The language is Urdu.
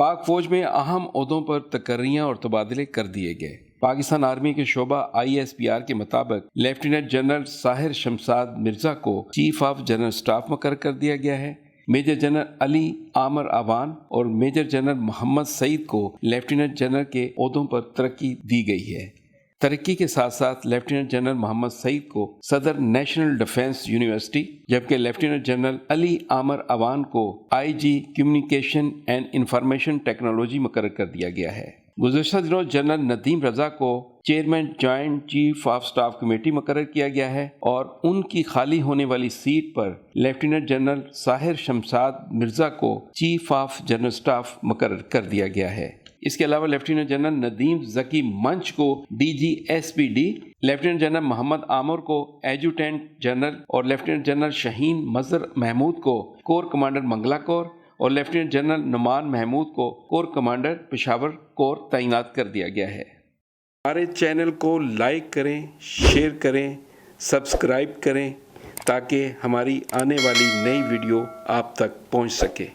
پاک فوج میں اہم عہدوں پر تقرریاں اور تبادلے کر دیے گئے۔ پاکستان آرمی کے شعبہ ISPR کے مطابق لیفٹیننٹ جنرل ساحر شمساد مرزا کو چیف آف جنرل سٹاف مقرر کر دیا گیا ہے۔ میجر جنرل علی عامر اعوان اور میجر جنرل محمد سعید کو لیفٹیننٹ جنرل کے عہدوں پر ترقی دی گئی ہے۔ ترقی کے ساتھ ساتھ لیفٹیننٹ جنرل محمد سعید کو صدر نیشنل ڈیفنس یونیورسٹی، جبکہ لیفٹیننٹ جنرل علی عامر اعوان کو IG communication and information technology مقرر کر دیا گیا ہے۔ گزشتہ دنوں جنرل ندیم رضا کو chairman joint chief of staff committee مقرر کیا گیا ہے اور ان کی خالی ہونے والی سیٹ پر لیفٹیننٹ جنرل ساحر شمساد مرزا کو چیف آف جنرل سٹاف مقرر کر دیا گیا ہے۔ اس کے علاوہ لیفٹیننٹ جنرل ندیم ذکی منچ کو DG SPD، لیفٹیننٹ جنرل محمد عامر کو ایڈجوٹنٹ جنرل اور لیفٹیننٹ جنرل شہین مظہر محمود کو کور کمانڈر منگلا کور اور لیفٹیننٹ جنرل نعمان محمود کو کور کمانڈر پشاور کور تعینات کر دیا گیا ہے۔ ہمارے چینل کو لائک کریں، شیئر کریں، سبسکرائب کریں تاکہ ہماری آنے والی نئی ویڈیو آپ تک پہنچ سکے۔